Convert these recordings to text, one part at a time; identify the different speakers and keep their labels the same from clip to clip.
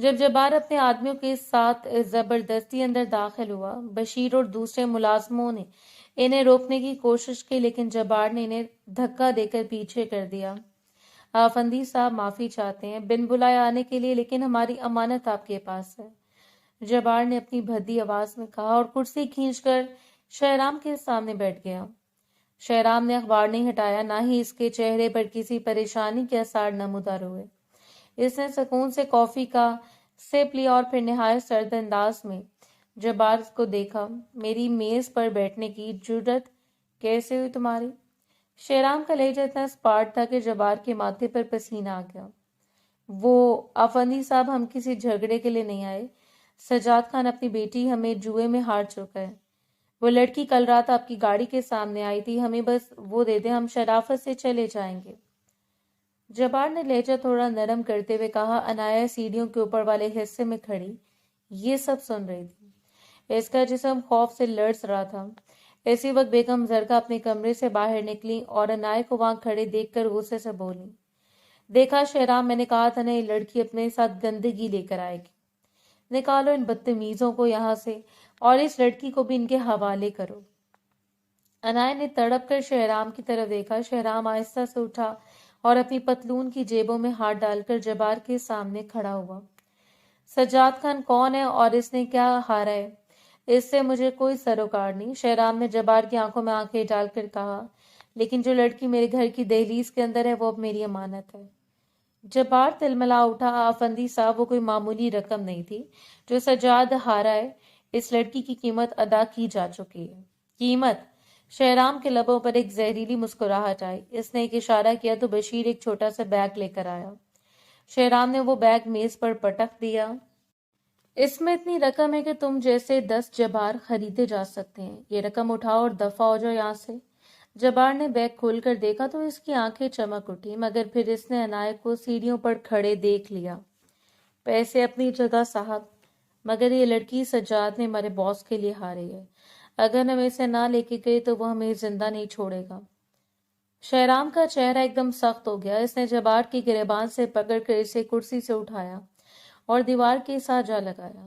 Speaker 1: جب جبار اپنے آدمیوں کے ساتھ زبردستی اندر داخل ہوا، بشیر اور دوسرے ملازموں نے انہیں روکنے کی کوشش کی، لیکن جبار نے انہیں دھکا دے کر پیچھے کر دیا۔ آفندی صاحب معافی چاہتے ہیں بن بلائے آنے کے لیے، لیکن ہماری امانت آپ کے پاس ہے، جبار نے اپنی بھدی آواز میں کہا اور کرسی کھینچ کر شہرام کے سامنے بیٹھ گیا۔ شہرام نے اخبار نہیں ہٹایا، نہ ہی اس کے چہرے پر کسی پریشانی کے آثار نمودار ہوئے۔ اس نے سکون سے کافی کا سپ لیا اور پھر نہایت سرد انداز میں جبار کو دیکھا۔ میری میز پر بیٹھنے کی جرأت کیسے ہوئی تمہاری؟ شہرام کا لہجہ اتنا اسپاٹ تھا کہ جبار کے ماتھے پر پسینہ آ گیا۔ وہ آفندی صاحب، ہم کسی جھگڑے کے لیے نہیں آئے۔ سجاد خان اپنی بیٹی ہمیں جوئے میں ہار چکا ہے۔ وہ لڑکی کل رات آپ کی گاڑی کے سامنے آئی تھی، ہمیں بس وہ دے دیں، ہم شرافت سے چلے جائیں گے۔ جبار نے لہجہ تھوڑا نرم کرتے ہوئے کہا۔ عنایت سیڑھیوں کے اوپر والے حصے میں کھڑی یہ سب سن رہی تھی۔ اس کا جسم خوف سے لرز رہا تھا۔ اسی وقت بیگم زرکا اپنے کمرے سے باہر نکلی اور عنایت کو وہاں کھڑے دیکھ کر غصے سے بولی، دیکھا شہرام، میں نے کہا تھا نا یہ لڑکی اپنے ساتھ گندگی لے کر آئے گی۔ نکالو ان بدتمیزوں کو یہاں سے اور اس لڑکی کو بھی ان کے حوالے کرو۔ عنایت نے تڑپ کر شہرام کی طرف دیکھا۔ شہرام آہستہ سے اٹھا اور اپنی پتلون کی جیبوں میں ہاتھ ڈال کر جبار کے سامنے کھڑا ہوا۔ سجاد خان کون ہے اور اس نے کیا ہارا ہے؟ اس سے مجھے کوئی سروکار نہیں، شہرام نے جبار کی آنکھوں میں آنکھیں ڈال کر کہا، لیکن جو لڑکی میرے گھر کی دہلیز کے اندر ہے وہ اب میری امانت ہے۔ جبار تلملا اٹھا۔ آفندی صاحب، وہ کوئی معمولی رقم نہیں تھی جو سجاد ہارا ہے، اس لڑکی کی قیمت ادا کی جا چکی ہے۔ قیمت؟ شہرام کے لبوں پر ایک زہریلی مسکراہٹ آئی۔ اس نے ایک اشارہ کیا تو بشیر ایک چھوٹا سا بیگ لے کر آیا۔ شہرام نے وہ بیگ میز پر پٹک دیا۔ اس میں اتنی رقم ہے کہ تم جیسے 10 جبار خریدے جا سکتے ہیں، یہ رقم اٹھاؤ اور دفع ہو جاؤ یہاں سے۔ جبار نے بیگ کھول کر دیکھا تو اس کی آنکھیں چمک اٹھی، مگر پھر اس نے عنایت کو سیڑھیوں پر کھڑے دیکھ لیا۔ پیسے اپنی جگہ صاحب، مگر یہ لڑکی سجاد نے ہمارے باس کے لیے ہاری ہے، اگر ہم اسے نہ لے کے گئے تو وہ ہمیں زندہ نہیں چھوڑے گا۔ شہرام کا چہرہ ایک دم سخت ہو گیا۔ اس نے جبار کی گریبان سے پکڑ کر اسے کرسی سے اٹھایا اور دیوار کے ساتھ جا لگایا۔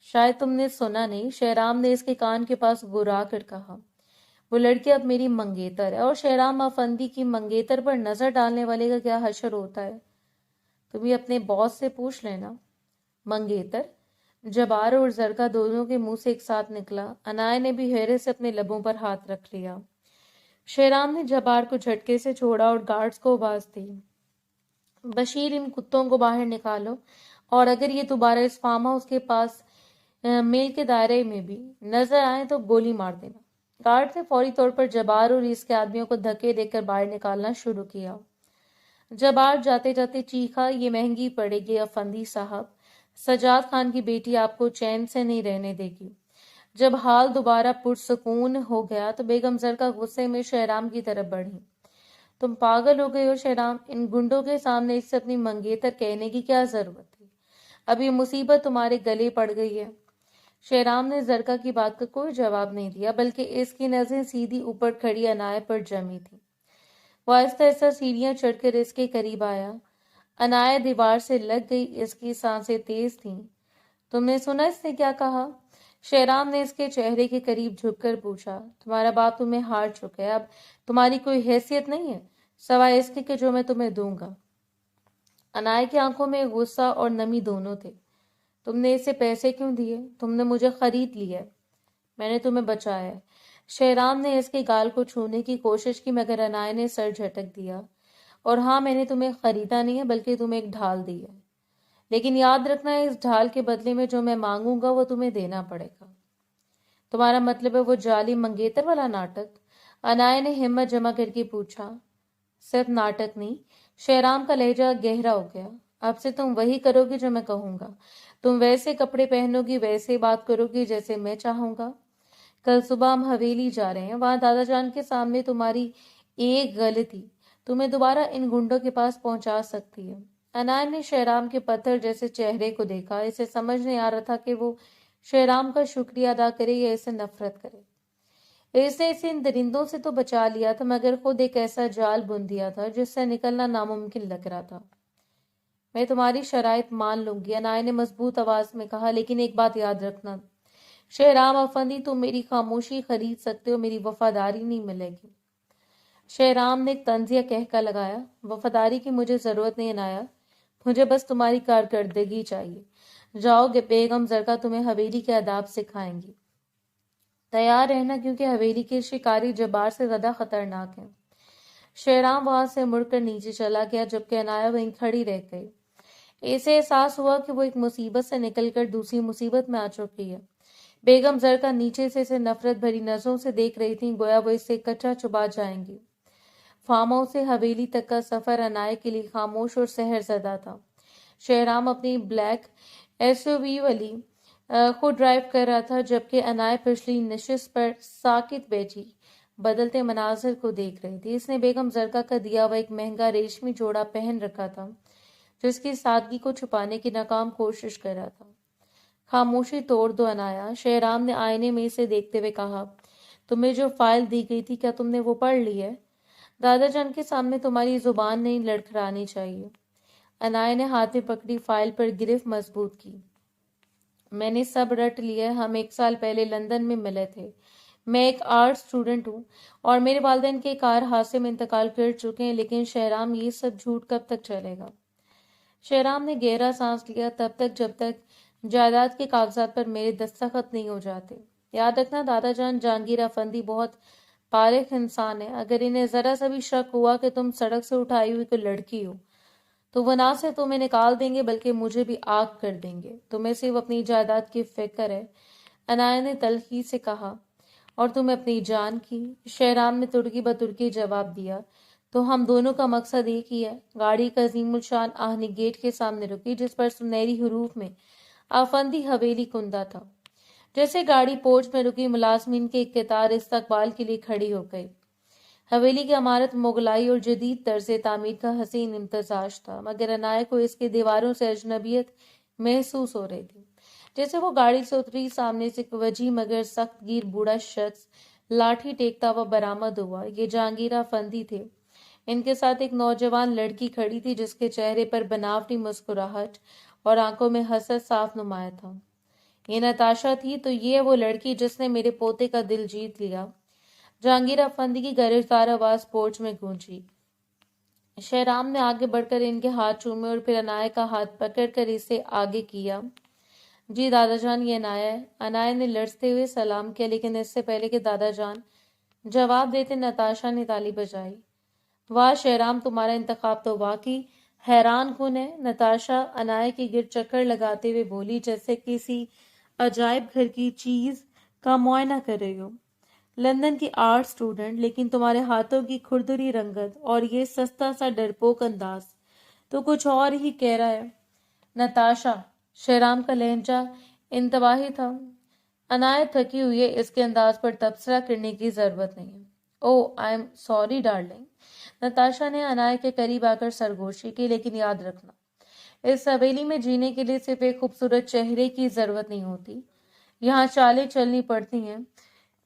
Speaker 1: شاید تم نے سنا نہیں، شہرام نے اس کے کان کے پاس گرا کر کہا، وہ لڑکی اب میری منگیتر ہے۔ اور شہرام افندی کی منگیتر پر نظر ڈالنے والے کا کیا حشر ہوتا ہے؟ تم یہ اپنے باس سے پوچھ لینا۔ منگیتر؟ جبار اور زرکا دونوں کے منہ سے ایک ساتھ نکلا۔ عنایت نے بھی حیرت سے اپنے لبوں پر ہاتھ رکھ لیا۔ شہرام نے جبار کو جھٹکے سے چھوڑا اور گارڈز کو آواز دی، بشیر ان کتوں کو باہر نکالو، اور اگر یہ دوبارہ اس فارم ہاؤس کے پاس میل کے دائرے میں بھی نظر آئیں تو گولی مار دینا۔ گارڈ نے فوری طور پر جبار اور اس کے آدمیوں کو دھکے دے کر باہر نکالنا شروع کیا۔ جبار جاتے جاتے چیخا، یہ مہنگی پڑے گی افندی صاحب، سجاد خان کی بیٹی آپ کو چین سے نہیں رہنے دے گی۔ جب حال دوبارہ پرسکون ہو گیا تو بیگم زرکا غصے میں شہرام کی طرف بڑھی۔ تم پاگل ہو گئے ہو شہرام، ان گنڈوں کے سامنے اس سے اپنی منگیتر کہنے کی کیا ضرورت تھی؟ اب یہ مصیبت تمہارے گلے پڑ گئی ہے۔ شہرام نے زرکا کی بات کا کوئی جواب نہیں دیا، بلکہ اس کی نظریں سیدھی اوپر کھڑی عنایت پر جمی تھی۔ وہ آہستہ آہستہ سیڑھیاں چڑھ کر اس کے قریب آیا۔ عنایت دیوار سے لگ گئی، اس کی سانسیں تیز تھیں۔ تم نے سنا اس نے کیا کہا؟ شہرام نے اس کے چہرے کے قریب جھک کر پوچھا۔ تمہارا باپ تمہیں ہار چکا ہے، اب تمہاری کوئی حیثیت نہیں ہے سوائے اس کے کہ جو میں تمہیں دوں گا۔ عنایت کی آنکھوں میں غصہ اور نمی دونوں تھے۔ تم نے اسے پیسے کیوں دیے؟ تم نے مجھے خرید لیا ہے، میں نے تمہیں بچایا ہے۔ شہرام نے اس کے گال کو چھونے کی کوشش کی، مگر عنایت نے سر جھٹک دیا۔ اور ہاں، میں نے تمہیں خریدا نہیں ہے بلکہ تمہیں ایک ڈھال دی ہے، لیکن یاد رکھنا اس ڈھال کے بدلے میں جو میں مانگوں گا وہ تمہیں دینا پڑے گا۔ تمہارا مطلب ہے وہ جعلی منگیتر والا ناٹک؟ عنایت نے ہمت جمع کر کے پوچھا۔ صرف ناٹک نہیں، شہرام کا لہجہ گہرا ہو گیا، اب سے تم وہی کرو گی جو میں کہوں گا، تم ویسے کپڑے پہنو گی، ویسے بات کرو گی جیسے میں چاہوں گا۔ کل صبح ہم حویلی جا رہے ہیں، وہاں دادا جان کے سامنے تمہاری ایک غلطی تمہیں دوبارہ ان گنڈوں کے پاس پہنچا سکتی ہے۔ عنایت نے شہرام کے پتھر جیسے چہرے کو دیکھا۔ اسے سمجھ نہیں آ رہا تھا کہ وہ شہرام کا شکریہ ادا کرے یا اسے نفرت کرے۔ اس نے اسے ان درندوں سے تو بچا لیا تھا، مگر خود ایک ایسا جال بن دیا تھا جس سے نکلنا ناممکن لگ رہا تھا۔ میں تمہاری شرائط مان لوں گی، عنایت نے مضبوط آواز میں کہا، لیکن ایک بات یاد رکھنا شہرام افندی، تم میری خاموشی خرید سکتے ہو، میری وفاداری نہیں ملے گی۔ شہرام نے ایک طنزیہ کہکا لگایا، وفاداری کی مجھے ضرورت نہیں عنایت، مجھے بس تمہاری کارکردگی چاہیے۔ جاؤ گے، بیگم زرکا تمہیں حویلی کے آداب سکھائیں گی۔ تیار رہنا کیونکہ حویلی کے شکاری جبار سے زیادہ خطرناک ہیں۔ شہرام وہاں سے مڑ کر نیچے چلا گیا جبکہ عنایت وہیں کھڑی رہ گئی۔ اسے احساس ہوا کہ وہ ایک مصیبت سے نکل کر دوسری مصیبت میں آ چکی ہے۔ بیگم زرکا نیچے سے اسے نفرت بھری نظروں سے دیکھ رہی تھی، گویا وہ اسے کچا چبا جائیں گی۔ فارم ہاؤس سے حویلی تک کا سفر عنایت کے لیے خاموش اور سحر زدہ تھا۔ شہرام اپنی بلیک ایس یو وی والی کو ڈرائیو کر رہا تھا جبکہ عنایت پچھلی نشست پر ساکت بیٹھی بدلتے مناظر کو دیکھ رہی تھی۔ اس نے بیگم زرکا کا دیا ہوا ایک مہنگا ریشمی جوڑا پہن رکھا تھا جو اس کی سادگی کو چھپانے کی ناکام کوشش کر رہا تھا۔ خاموشی توڑ دو عنایت، شہرام نے آئینے میں اسے دیکھتے ہوئے کہا، تمہیں جو فائل دی گئی تھی کیا تم نے وہ پڑھ لی ہے؟ دادا جان کے سامنے تمہاری زبان نہیں لڑکھڑانی چاہیے۔ عنایت نے ہاتھ میں پکڑی فائل پر گرفت مضبوط کی۔ میں نے سب رٹ لیا ہے، ہم 1 سال پہلے لندن میں ملے تھے۔ میں ایک آرٹ اسٹوڈنٹ ہوں اور میرے والدین کے کار حادثے میں انتقال کر چکے ہیں، لیکن شہرام یہ سب جھوٹ کب تک چلے گا؟ شہرام نے گہرا سانس لیا، تب تک جب تک جائیداد کے کاغذات پر میرے دستخط نہیں ہو جاتے۔ یاد رکھنا دادا جان، جہانگیر افندی بہت بالغ انسان ہے، اگر انہیں ذرا سا بھی شک ہوا کہ تم سڑک سے اٹھائی ہوئی کوئی لڑکی ہو تو وہ نہ صرف تمہیں نکال دیں گے بلکہ مجھے بھی آگ کر دیں گے۔ تمہیں صرف اپنی جائیداد کی فکر ہے، عنایت نے تلخی سے کہا، اور تمہیں اپنی جان کی؟ شہرام نے تڑکی بتڑکی جواب دیا، تو ہم دونوں کا مقصد ایک ہی ہے۔ گاڑی کا عظیم الشان آہنی گیٹ کے سامنے رکی جس پر سنہری حروف میں افندی حویلی کندہ تھا۔ جیسے گاڑی پورچ میں رکی، ملازمین کے ایک قطار استقبال کے لیے کھڑی ہو گئی۔ حویلی کی عمارت مغلائی اور جدید طرز تعمیر کا حسین امتزاج تھا، مگر عنایت کو اس کے دیواروں سے اجنبیت محسوس ہو رہی تھی۔ جیسے وہ گاڑی سے اتری، سامنے سے ایک وجیح مگر سخت گیر بوڑھا شخص لاٹھی ٹیکتا ہوا برآمد ہوا۔ یہ جہانگیر افندی تھے۔ ان کے ساتھ ایک نوجوان لڑکی کھڑی تھی جس کے چہرے پر بناوٹی مسکراہٹ اور آنکھوں میں حسد صاف نمایاں تھا۔ یہ نتاشا تھی، تو یہ وہ لڑکی جس نے میرے پوتے کا دل جیت لیا۔ جہانگیر افندی کی گرجدار آواز پورچ میں گونجی۔ شہرام نے آگے بڑھ کر ان کے ہاتھ چومے اور پھر عنایت کا ہاتھ پکڑ کر اسے آگے کیا۔ جی دادا جان، یہ عنایت ہے۔ عنایت نے لرزتے ہوئے سلام کیا، لیکن اس سے پہلے کہ دادا جان جواب دیتے نتاشا نے تالی بجائی۔ واہ شہرام، تمہارا انتخاب تو واقعی حیران کن ہے، نتاشا عنایت کے گرد چکر لگاتے ہوئے بولی، جیسے کسی عجائب گھر کی چیز کا معائنہ کر رہی ہو۔ لندن کی آرٹ اسٹوڈنٹ، لیکن تمہارے ہاتھوں کی کھردری رنگت اور یہ سستا سا ڈرپوک انداز تو کچھ اور ہی کہہ رہا ہے۔ نتاشا، شہرام کا لہجہ انتباہی تھا۔ عنایت تھکی ہوئی ہے، اس کے انداز پر تبصرہ کرنے کی ضرورت نہیں ہے۔ Oh I am sorry darling. Natasha نے عنایت کے قریب آ کر سرگوشی کی، لیکن یاد رکھنا اس حویلی میں جینے کے لیے صرف ایک خوبصورت چہرے کی ضرورت نہیں ہوتی، یہاں چالیں چلنی پڑتی ہیں۔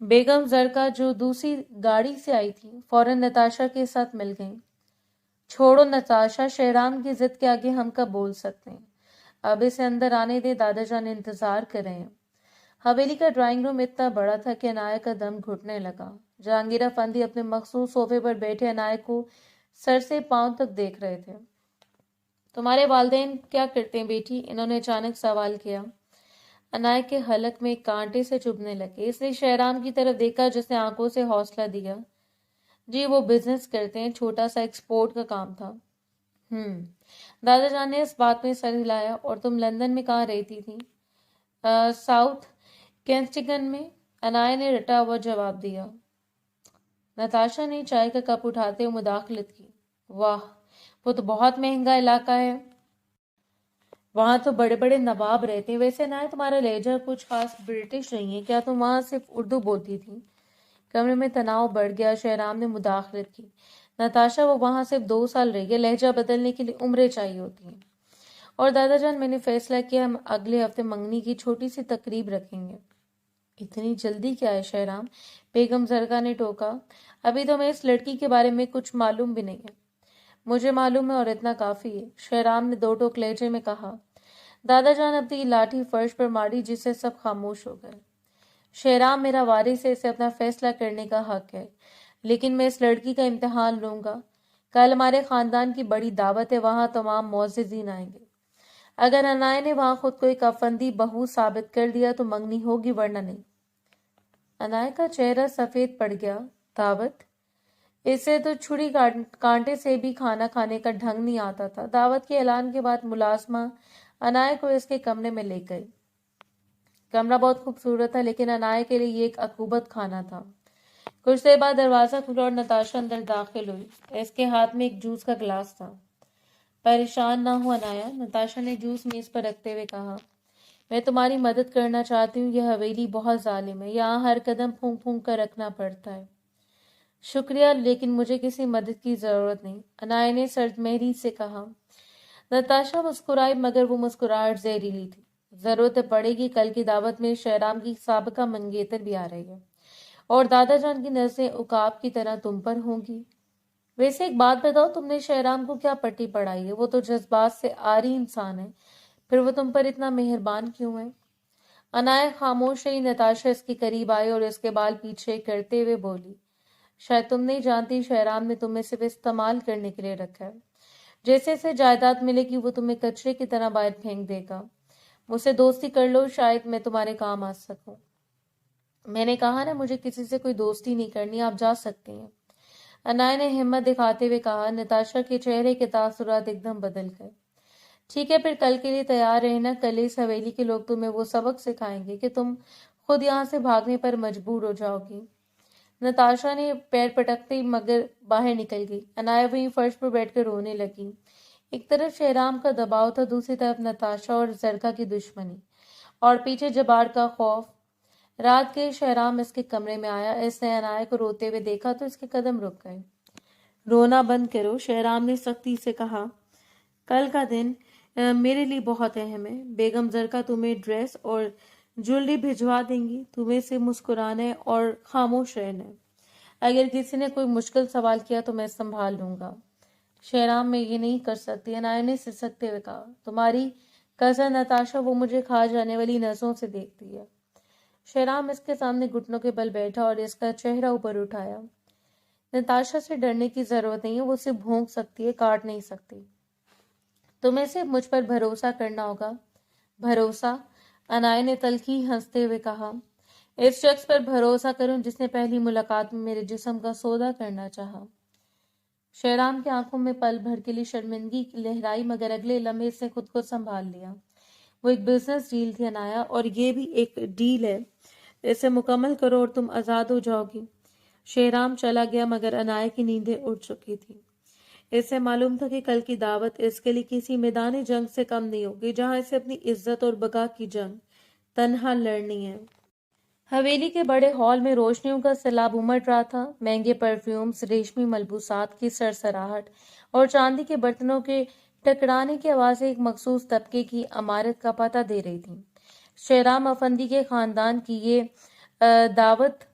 Speaker 1: بیگم زرکا جو دوسری گاڑی سے آئی تھی فوراً نتاشا کے ساتھ مل گئیں۔ چھوڑو نتاشا، شہرام کی ضد کے آگے ہم کب بول سکتے ہیں؟ اب اسے اندر آنے دے، دادا جان انتظار کر رہے ہیں۔ حویلی کا ڈرائنگ روم اتنا بڑا تھا کہ عنایت کا دم گھٹنے لگا۔ جہانگیر افندی اپنے مخصوص صوفے پر بیٹھے عنایت کو سر سے پاؤں تک دیکھ رہے تھے۔ تمہارے والدین کیا کرتے ہیں بیٹی؟ انہوں نے اچانک سوال کیا۔ عنایت کے حلق میں کانٹے سے چبھنے لگے۔ اس نے شہرام کی طرف دیکھا جس نے آنکھوں سے حوصلہ دیا۔ جی وہ بزنس کرتے ہیں، چھوٹا سا ایکسپورٹ کا کام تھا۔ دادا جان نے اس بات میں سر ہلایا۔ اور تم لندن میں کہاں رہتی تھی؟ ساؤتھ کینسٹنگٹن میں، عنایت نے رٹا ہوا جواب دیا۔ نتاشا نے چائے کا کپ اٹھاتے ہوئے مداخلت کی۔ واہ، وہ تو بہت مہنگا علاقہ ہے، وہاں تو بڑے بڑے نواب رہتے ہیں۔ ویسے عنایت تمہارا لہجہ کچھ خاص برٹش نہیں ہے، کیا تم وہاں صرف اردو بولتی تھی؟ کمرے میں تناؤ بڑھ گیا۔ شہرام نے مداخلت کی۔ نتاشا، وہ وہاں صرف 2 سال رہ گئے، لہجہ بدلنے کے لیے عمریں چاہیے ہوتی ہیں۔ اور دادا جان، میں نے فیصلہ کیا ہم اگلے ہفتے منگنی کی چھوٹی سی تقریب رکھیں گے۔ اتنی جلدی کیا ہے شہرام؟ بیگم زرکا نے ٹوکا۔ ابھی تو میں اس لڑکی کے بارے میں کچھ معلوم بھی نہیں ہے۔ مجھے معلوم ہے اور اتنا کافی ہے، شہرام نے دو ٹوک لہجے میں کہا۔ دادا جان اپنی لاٹھی فرش پر ماری جس سے سب خاموش ہو گئے۔ شہرام میرا وارث ہے، اسے اپنا فیصلہ کرنے کا حق ہے، لیکن میں اس لڑکی کا امتحان لوں گا۔ کل ہمارے خاندان کی بڑی دعوت ہے، وہاں تمام معززین آئیں گے۔ اگر انائے نے وہاں خود کو ایک افندی بہو ثابت کر دیا تو منگنی ہوگی، ورنہ نہیں۔ انائے کا چہرہ سفید پڑ گیا۔ دعوت؟ اسے تو چھری کانٹے سے بھی کھانا کھانے کا ڈھنگ نہیں آتا تھا۔ دعوت کے اعلان کے بعد ملازمہ انائے کو اس کے کمرے میں لے گئی۔ کمرہ بہت خوبصورت تھا، لیکن انائے کے لیے یہ ایک عقوبت خانہ تھا۔ کچھ دیر بعد دروازہ کھلا اور نتاشا اندر داخل ہوئی۔ اس کے ہاتھ میں ایک جوس کا گلاس تھا۔ پریشان نہ ہو انایا، نتاشا نے جوس میز پر رکھتے ہوئے کہا۔ میں تمہاری مدد کرنا چاہتی ہوں، یہ حویلی بہت ظالم ہے، یہاں ہر قدم پھونک پھونک کر رکھنا پڑتا ہے۔ شکریہ، لیکن مجھے کسی مدد کی ضرورت نہیں، انائے نے سرد مہری سے کہا۔ نتاشا مسکرائی، مگر وہ مسکراہٹ زہریلی تھی۔ ضرورت پڑے گی، کل کی دعوت میں شہرام کی سابقہ منگیتر بھی آ رہی ہے، اور دادا جان کی نظریں عقاب کی طرح تم پر ہوں گی۔ ویسے ایک بات بتاؤ، تم نے شہرام کو کیا پٹی پڑھائی ہے؟ وہ تو جذبات سے عاری انسان ہے، پھر وہ تم پر اتنا مہربان کیوں ہے؟ انائے خاموش رہی۔ نتاشا اس کے قریب آئی اور اس کے بال پیچھے کرتے ہوئے بولی، شاید تم نہیں جانتی، شہرام نے تمہیں صرف استعمال کرنے کے لیے رکھا ہے۔ جیسے اسے جائیداد ملے گی وہ تمہیں کچرے کی طرح باہر پھینک دے گا۔ مجھ سے دوستی کر لو، شاید میں تمہارے کام آ سکوں۔ میں نے کہا نا، مجھے کسی سے کوئی دوستی نہیں کرنی، آپ جا سکتے ہیں۔ انائے نے ہمت دکھاتے ہوئے کہا۔ نتاشا کے چہرے کے تاثرات ایک دم بدل گئے۔ ٹھیک ہے، پھر کل کے لیے تیار رہنا۔ کل اس حویلی کے لوگ تمہیں وہ سبق سکھائیں گے کہ تم خود یہاں سے بھاگنے پر مجبور ہو جاؤ گی۔ نتاشا نے پیر پٹکتے مگر باہر نکل گئی۔ انائے وہیں فرش پر بیٹھ کر رونے لگی۔ ایک طرف شہرام کا دباؤ تھا، دوسری طرف نتاشا اور زرکا کی دشمنی، اور پیچھے جبار کا خوف۔ رات کے شہرام اس کے کمرے میں آیا۔ اس نے انائے کو روتے ہوئے دیکھا تو اس کے قدم رک گئے۔ رونا بند کرو، شہرام نے سختی سے کہا۔ کل کا دن میرے لیے بہت اہم ہے۔ بیگم زرکا تمہیں ڈریس اور جولری بھجوا دیں گی۔ تمہیں سے مسکرانا ہے اور خاموش رہنا ہے۔ اگر کسی نے کوئی مشکل سوال کیا تو میں سنبھال لوں گا۔ شہرام میں یہ نہیں کر سکتی، انائے نے سسکتے ہوئے کہا۔ تمہاری کزن نتاشا، وہ مجھے کھا جانے والی نظروں سے دیکھتی ہے۔ شہرام اس کے سامنے گھٹنوں کے بل بیٹھا اور اس کا چہرہ اوپر اٹھایا۔ نتاشا سے ڈرنے کی ضرورت نہیں ہے، وہ صرف بھونک سکتی ہے، کاٹ نہیں سکتی۔ تمہیں صرف مجھ پر بھروسہ کرنا ہوگا۔ بھروسہ؟ انائے نے تلخی ہنستے ہوئے کہا۔ اس شخص پر بھروسہ کروں جس نے پہلی ملاقات میں میرے جسم کا سودا کرنا چاہا۔ شہرام کی آنکھوں میں پل بھر کے لیے شرمندگی لہرائی، مگر اگلے لمحے اس نے خود کو سنبھال لیا۔ وہ ایک بزنس ڈیل تھی انایا، اور یہ بھی ایک ڈیل ہے۔ اسے مکمل کرو اور تم آزاد ہو جاؤ گی۔ شہرام چلا گیا، مگر انائے کی نیندیں اٹھ چکی تھی۔ اسے معلوم تھا کہ کل کی دعوت اس کے لیے کسی میدان جنگ سے کم نہیں ہوگی، جہاں اسے اپنی عزت اور بقا کی جنگ تنہا لڑنی ہے۔ حویلی کے بڑے ہال میں روشنیوں کا سیلاب امٹ رہا تھا۔ مہنگے پرفیومز، ریشمی ملبوسات کی سرسراہٹ اور چاندی کے برتنوں کے ٹکرانے کی آوازیں ایک مخصوص طبقے کی عمارت کا پتہ دے رہی تھیں۔ شہرام افندی کے خاندان کی یہ دعوت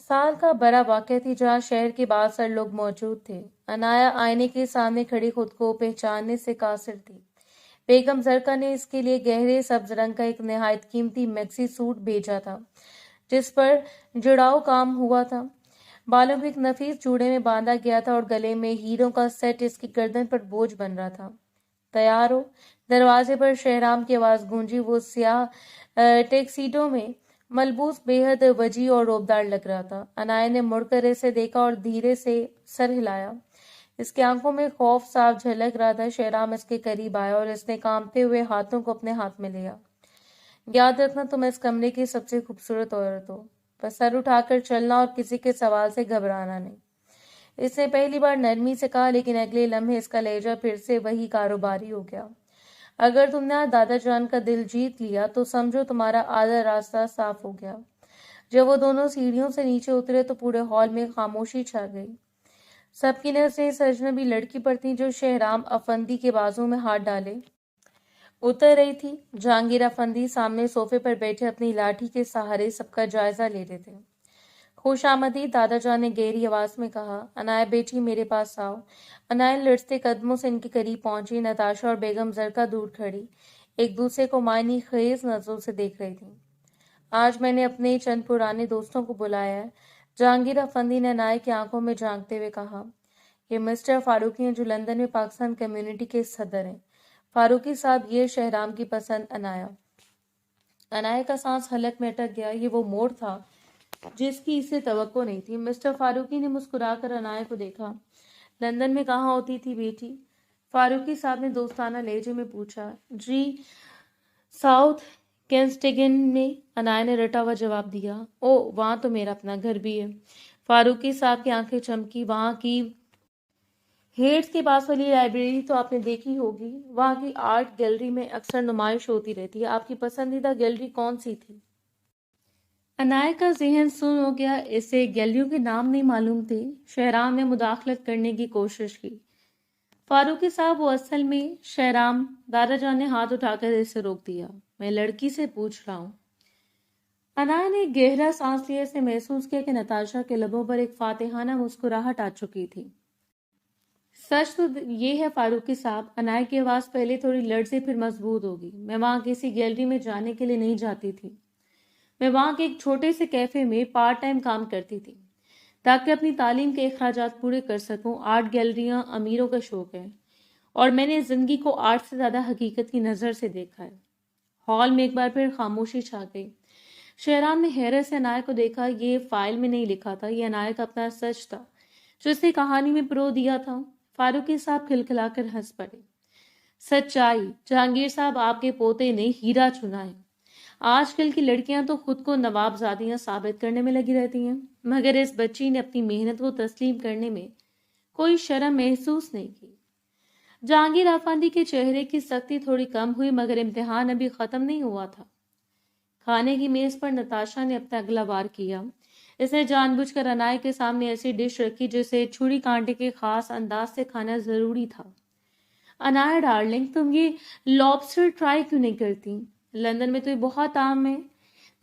Speaker 1: سال کا بڑا واقعہ تھی، جہاں شہر کے بااثر لوگ موجود تھے۔ انایا آئینے کے سامنے کھڑی خود کو پہچاننے سے قاصر تھی۔ بیگم زرکا نے اس کے لیے گہرے سبز رنگ کا ایک نہایت قیمتی میکسی سوٹ بھیجا تھا، جس پر جڑاؤ کام ہوا تھا۔ بالوں کو ایک نفیس جوڑے میں باندھا گیا تھا اور گلے میں ہیروں کا سیٹ اس کی گردن پر بوجھ بن رہا تھا۔ تیار ہو؟ دروازے پر شہرام کی آواز گونجی۔ وہ سیاہ ٹیکسیڈو میں ملبوس بے حد وجیح اور روبدار لگ رہا تھا۔ انائے نے مڑ کر اسے دیکھا اور دھیرے سے سر ہلایا۔ اس کی آنکھوں میں خوف صاف جھلک رہا تھا۔ شہرام اس کے قریب آیا اور اس نے کانپتے ہوئے ہاتھوں کو اپنے ہاتھ میں لیا۔ یاد رکھنا، تم اس کمرے کی سب سے خوبصورت عورت ہو، بس سر اٹھا کر چلنا اور کسی کے سوال سے گھبرانا نہیں۔ اس نے پہلی بار نرمی سے کہا، لیکن اگلے لمحے اس کا لہجہ پھر سے وہی کاروباری ہو گیا۔ اگر تم نے آج دادا جان کا دل جیت لیا تو سمجھو تمہارا آدھا راستہ صاف ہو گیا۔ جب وہ دونوں سیڑھیوں سے نیچے اترے تو پورے ہال میں خاموشی چھا گئی۔ سب کی نظریں اس اجنبی لڑکی پر تھیں جو شہرام افندی کے بازو میں ہاتھ ڈالے اتر رہی تھی۔ جہانگیر افندی سامنے صوفے پر بیٹھے اپنی لاٹھی کے سہارے سب کا جائزہ لے رہے تھے۔ خوش آمدید، دادا جان نے گہری آواز میں کہا۔ عنایا بیٹی میرے پاس آؤ۔ عنایا لرزتے قدموں سے ان کے قریب پہنچی۔ نتاشا اور بیگم زرکا دور کھڑی ایک دوسرے کو معنی خیز نظروں سے دیکھ رہی تھیں۔ آج میں نے اپنے چند پرانے دوستوں کو بلایا ہے، جہانگیر افندی نے عنایا کی آنکھوں میں جھانکتے ہوئے کہا۔ یہ مسٹر فاروقی ہیں جو لندن میں پاکستان کمیونٹی کے صدر ہیں۔ فاروقی صاحب، یہ شہرام کی پسند عنایا۔ عنایا کا سانس حلق میں اٹک گیا۔ یہ وہ موڑ تھا جس کی اسے توقع نہیں تھی۔ مسٹر فاروقی نے مسکرا کر عنایا کو دیکھا۔ لندن میں کہاں ہوتی تھی بیٹی؟ فاروقی صاحب نے دوستانہ لہجے میں پوچھا۔ جی، ساؤتھ کینسٹنگٹن میں، عنایا نے رٹا ہوا جواب دیا۔ او، وہاں تو میرا اپنا گھر بھی ہے۔ فاروقی صاحب کی آنکھیں چمکی۔ وہاں کی ہیڈز کے پاس والی لائبریری تو آپ نے دیکھی ہوگی، وہاں کی آرٹ گیلری میں اکثر نمائش ہوتی رہتی ہے۔ آپ کی پسندیدہ گیلری کون سی تھی؟ عنایا کا ذہن سن ہو گیا، اسے گیلریوں کے نام نہیں معلوم تھے۔ شہرام نے مداخلت کرنے کی کوشش کی۔ فاروقی صاحب، وہ اصل میں شہرام، دادا جان نے ہاتھ اٹھا کر اسے روک دیا۔ میں لڑکی سے پوچھ رہا ہوں۔ عنایا نے گہرا سانس لیا۔ اسے محسوس کیا کہ نتاشا کے لبوں پر ایک فاتحانہ مسکراہٹ آ چکی تھی۔ سچ تو یہ ہے فاروقی صاحب، عنایا کی آواز پہلے تھوڑی لرزی پھر مضبوط ہوگی، میں وہاں کسی گیلری میں جانے کے لیے نہیں جاتی تھی۔ میں وہاں کے ایک چھوٹے سے کیفے میں پارٹ ٹائم کام کرتی تھی تاکہ اپنی تعلیم کے اخراجات پورے کر سکوں۔ آرٹ گیلریاں امیروں کا شوق ہے اور میں نے زندگی کو آرٹ سے زیادہ حقیقت کی نظر سے دیکھا ہے۔ ہال میں ایک بار پھر خاموشی چھا گئی۔ شہرام نے حیرت سے عنایا کو دیکھا۔ یہ فائل میں نہیں لکھا تھا، یہ عنایا کا اپنا سچ تھا جو اس نے کہانی میں پرو دیا تھا۔ فاروقی صاحب کھلکھلا کر ہنس پڑے۔ سچائی، جہانگیر صاحب، آپ کے پوتے نے ہیرا چنا ہے۔ آج کل کی لڑکیاں تو خود کو نواب زادیاں ثابت کرنے میں لگی رہتی ہیں، مگر اس بچی نے اپنی محنت کو تسلیم کرنے میں کوئی شرم محسوس نہیں کی۔ جہانگیر افندی کے چہرے کی سختی تھوڑی کم ہوئی، مگر امتحان ابھی ختم نہیں ہوا تھا۔ کھانے کی میز پر نتاشا نے اپنا اگلا وار کیا۔ اس نے جان بوجھ کر عنایا کے سامنے ایسی ڈش رکھی جسے چھری کانٹے کے خاص انداز سے کھانا ضروری تھا۔ عنایا ڈارلنگ، تم یہ لابسٹر ٹرائی کیوں نہیں کرتی؟ لندن میں تو یہ بہت عام ہے،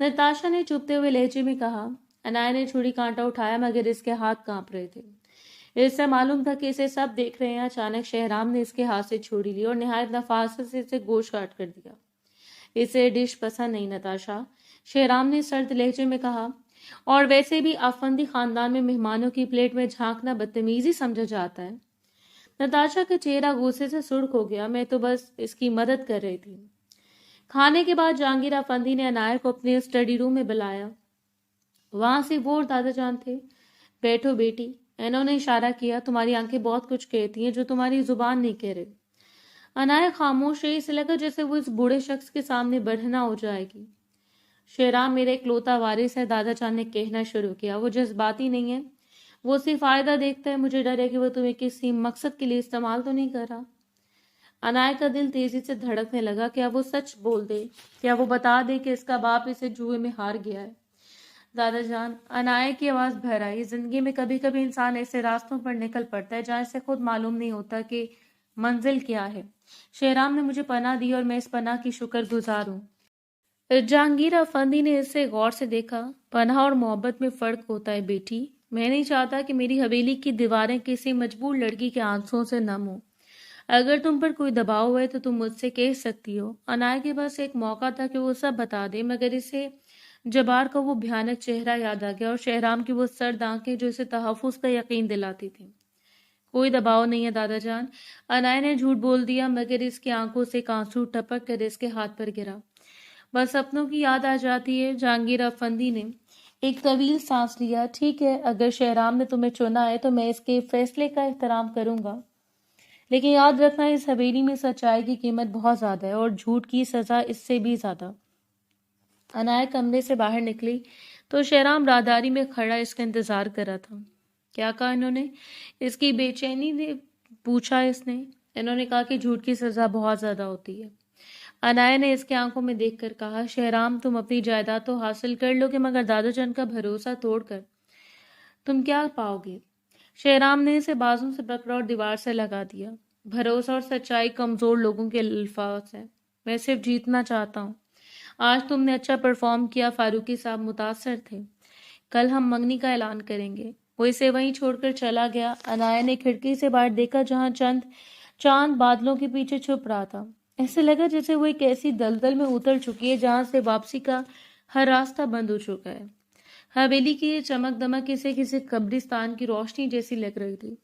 Speaker 1: نتاشا نے چپتے ہوئے لہجے میں کہا۔ عنایا نے چھری کانٹا اٹھایا مگر اس کے ہاتھ کانپ رہے تھے۔ اس سے معلوم تھا کہ اسے سب دیکھ رہے ہیں۔ اچانک شہرام نے اس کے ہاتھ سے چھری لی اور نہایت نفاست سے اسے گوشت کاٹ کر دیا۔ اسے ڈش پسند نہیں نتاشا، شہرام نے سرد لہجے میں کہا، اور ویسے بھی افندی خاندان میں مہمانوں کی پلیٹ میں جھانکنا بدتمیزی سمجھا جاتا ہے۔ نتاشا کا چہرہ غصے سے سرخ ہو گیا۔ میں تو بس اس کی مدد کر رہی تھی۔ کھانے کے بعد جہانگیر افندی نے عنایا کو اپنے اسٹڈی روم میں بلایا۔ وہاں سے وہ اور دادا جان تھے۔ بیٹھو بیٹی، انہوں نے اشارہ کیا، تمہاری آنکھیں بہت کچھ کہتی ہیں جو تمہاری زبان نہیں کہہ رہی۔ عنایا خاموش رہی، اسے لگا جیسے وہ اس بوڑھے شخص کے سامنے بڑھنا ہو جائے گی۔ شہرام میرا اکلوتا وارث ہے، دادا جان نے کہنا شروع کیا۔ وہ جذباتی نہیں ہے، وہ صرف فائدہ دیکھتا ہے۔ مجھے ڈر ہے کہ وہ تمہیں کسی مقصد کے لیے استعمال تو نہیں کر رہا۔ عنایا کا دل تیزی سے دھڑکنے لگا۔ کیا وہ سچ بول دے؟ کیا وہ بتا دے کہ اس کا باپ اسے جوئے میں ہار گیا ہے؟ دادا جان، عنایا کی آواز بھر آئی، زندگی میں کبھی کبھی انسان ایسے راستوں پر نکل پڑتا ہے جہاں اسے خود معلوم نہیں ہوتا کہ منزل کیا ہے۔ شہرام نے مجھے پناہ دی اور میں اس پناہ کی شکر گزار ہوں۔ جہانگیر افندی نے اسے غور سے دیکھا۔ پناہ اور محبت میں فرق ہوتا ہے بیٹی۔ میں نہیں چاہتا کہ میری حویلی کی دیواریں کسی مجبور لڑکی کے آنسوؤں سے نم ہوں۔ اگر تم پر کوئی دباؤ ہے تو تم مجھ سے کہہ سکتی ہو۔ عنایا کے پاس ایک موقع تھا کہ وہ سب بتا دے، مگر اسے جبار کا وہ بھیانک چہرہ یاد آ گیا اور شہرام کی وہ سرد آنکھیں جو اسے تحفظ کا یقین دلاتی تھیں۔ کوئی دباؤ نہیں ہے دادا جان، عنایا نے جھوٹ بول دیا، مگر اس کی آنکھوں سے ایک آنسو ٹپک کر اس کے ہاتھ پر گرا۔ بس اپنوں کی یاد آ جاتی ہے۔ جہانگیر افندی نے ایک طویل سانس لیا۔ ٹھیک ہے، اگر شہرام نے تمہیں چنا ہے تو میں اس کے فیصلے کا احترام کروں گا، لیکن یاد رکھنا اس حویلی میں سچائی کی قیمت بہت زیادہ ہے اور جھوٹ کی سزا اس سے بھی زیادہ۔ عنایا کمرے سے باہر نکلی تو شہرام راہداری میں کھڑا اس کا انتظار کر رہا تھا۔ کیا کہا انہوں نے؟ اس کی بے چینی نے پوچھا۔ اس نے انہوں نے کہا کہ جھوٹ کی سزا بہت زیادہ ہوتی ہے۔ عنایا نے اس کے آنکھوں میں دیکھ کر کہا، شہرام تم اپنی جائیداد تو حاصل کر لو گے مگر دادا جان کا بھروسہ توڑ کر تم کیا پاؤ گے؟ شہرام نے اسے بازوں سے پکڑا اور دیوار سے لگا دیا۔ بھروسہ اور سچائی کمزور لوگوں کے الفاظ ہیں، میں صرف جیتنا چاہتا ہوں۔ آج تم نے اچھا پرفارم کیا، فاروقی صاحب متاثر تھے۔ کل ہم منگنی کا اعلان کریں گے۔ وہ اسے وہیں چھوڑ کر چلا گیا۔ انایا نے کھڑکی سے باہر دیکھا جہاں چاند بادلوں کے پیچھے چھپ رہا تھا۔ ایسے لگا جیسے وہ ایک ایسی دلدل میں اتر چکی ہے جہاں سے واپسی کا ہر راستہ بند ہو چکا ہے۔ حویلی کی یہ چمک دمک اسے کسی قبرستان کی روشنی جیسی لگ رہی تھی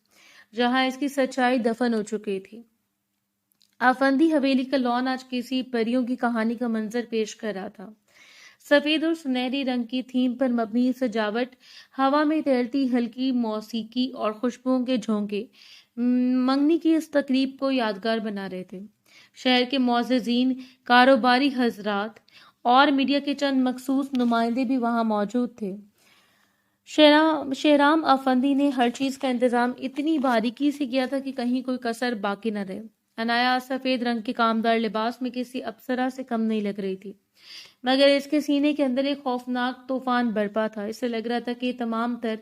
Speaker 1: جہاں اس کی سچائی دفن ہو چکی تھی۔ آفندی حویلی کا لان آج کسی پریوں کی کہانی کا منظر پیش کر رہا تھا۔ سفید اور سنہری رنگ کی تھیم پر مبنی سجاوٹ، ہوا میں تیرتی ہلکی موسیقی اور خوشبوؤں کے جھونکے منگنی کی اس تقریب کو یادگار بنا رہے تھے۔ شہر کے معززین، کاروباری حضرات اور میڈیا کے چند مخصوص نمائندے بھی وہاں موجود تھے۔ شہرام افندی نے ہر چیز کا انتظام اتنی باریکی سے کیا تھا کہ کہیں کوئی کسر باقی نہ رہے۔ انایا سفید رنگ کے کامدار لباس میں کسی اپسرا سے کم نہیں لگ رہی تھی، مگر اس کے سینے کے اندر ایک خوفناک طوفان برپا تھا۔ اسے لگ رہا تھا کہ یہ تمام تر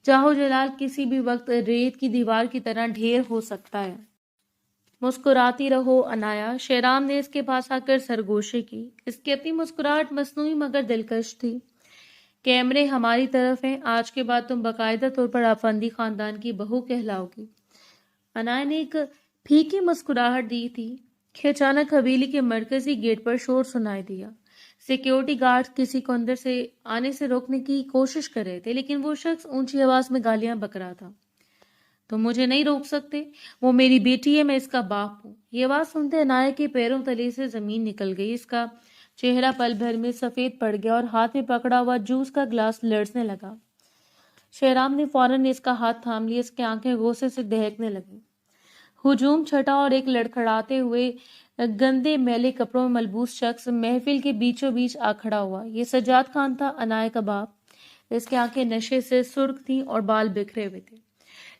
Speaker 1: جاہو جلال کسی بھی وقت ریت کی دیوار کی طرح ڈھیر ہو سکتا ہے۔ مسکراتی رہو انایا، شہرام نے اس کے پاس آ کر سرگوشی کی۔ اس کی اپنی مسکراہٹ مصنوعی مگر دلکش تھی۔ کیمرے ہماری طرف ہیں، آج کے بعد تم باقاعدہ طور پر افندی خاندان کی بہو کہلاؤ گی۔ انایا نے ایک پھیکی مسکراہٹ دی تھی کہ اچانک حویلی کے مرکزی گیٹ پر شور سنائی دیا۔ سیکیورٹی گارڈ کسی کو اندر سے آنے سے روکنے کی کوشش کر رہے تھے، لیکن وہ شخص اونچی آواز میں گالیاں بک رہا تھا۔ تم مجھے نہیں روک سکتے، وہ میری بیٹی ہے، میں اس کا باپ ہوں۔ یہ آواز سنتے انایا کے پیروں تلے سے زمین نکل گئی۔ اس کا چہرہ پل بھر میں سفید پڑ گیا اور ہاتھ میں پکڑا ہوا جوس کا گلاس لرزنے لگا۔ شہرام نے فوراً اس کا ہاتھ تھام لیا۔ اس کی آنکھیں غصے سے دہکنے لگیں۔ ہجوم چھٹا اور ایک لڑکھڑاتے ہوئے گندے میلے کپڑوں میں ملبوس شخص محفل کے بیچوں بیچ آ کھڑا ہوا۔ یہ سجاد خان تھا، انایا کا باپ۔ اس کی آنکھیں نشے سے سرخ تھیں اور بال بکھرے ہوئے تھے۔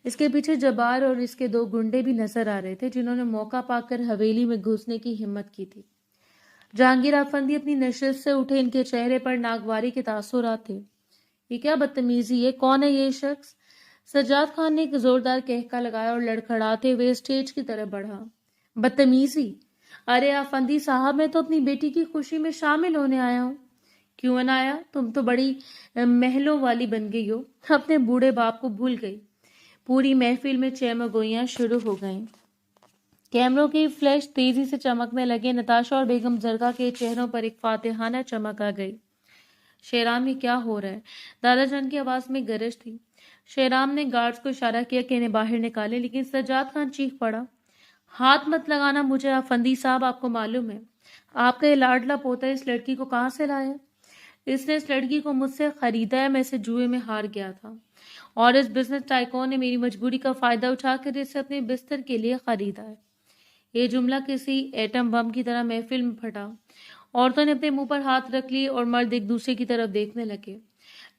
Speaker 1: اس کے پیچھے جبار اور اس کے دو گنڈے بھی نظر آ رہے تھے جنہوں نے موقع پا کر حویلی میں گھسنے کی ہمت کی تھی۔ جہانگیر افندی اپنی نشست سے اٹھے، ان کے چہرے پر ناگواری کے تاثرات تھے۔ یہ کیا بدتمیزی ہے؟ کون ہے یہ شخص؟ سجاد خان نے ایک زوردار کہکا لگایا اور لڑکھڑاتے ہوئے اسٹیج کی طرف بڑھا۔ بدتمیزی؟ ارے افندی صاحب، میں تو اپنی بیٹی کی خوشی میں شامل ہونے آیا ہوں۔ کیوں انایا، تم تو بڑی محلوں والی بن گئی ہو، اپنے بوڑھے باپ کو بھول گئی۔ پوری محفل میں چیمگوئیاں شروع ہو گئیں۔ کیمروں کی فلیش تیزی سے چمکنے لگے۔ نتاشا اور بیگم زرگا کے چہروں پر ایک فاتحانہ چمک آ گئی۔ شہرام، یہ کیا ہو رہا ہے؟ دادا جان کی آواز میں گرج تھی۔ شہرام نے گارڈز کو اشارہ کیا کہ انہیں باہر نکالے، لیکن سجاد خان چیخ پڑا، ہاتھ مت لگانا مجھے افندی صاحب، آپ کو معلوم ہے آپ کا یہ لاڈلا پوتا اس لڑکی کو کہاں سے لایا؟ اس نے اس لڑکی کو مجھ سے خریدا ہے، میں اسے جوئے میں ہار گیا تھا اور اس بزنس ٹائکون نے میری مجبوری کا فائدہ اٹھا کر اسے اپنے بستر کے لیے خریدا ہے۔ یہ جملہ کسی ایٹم بم کی طرح محفل میں پھٹا۔ عورتوں نے اپنے منہ پر ہاتھ رکھ لیے اور مرد ایک دوسرے کی طرف دیکھنے لگے۔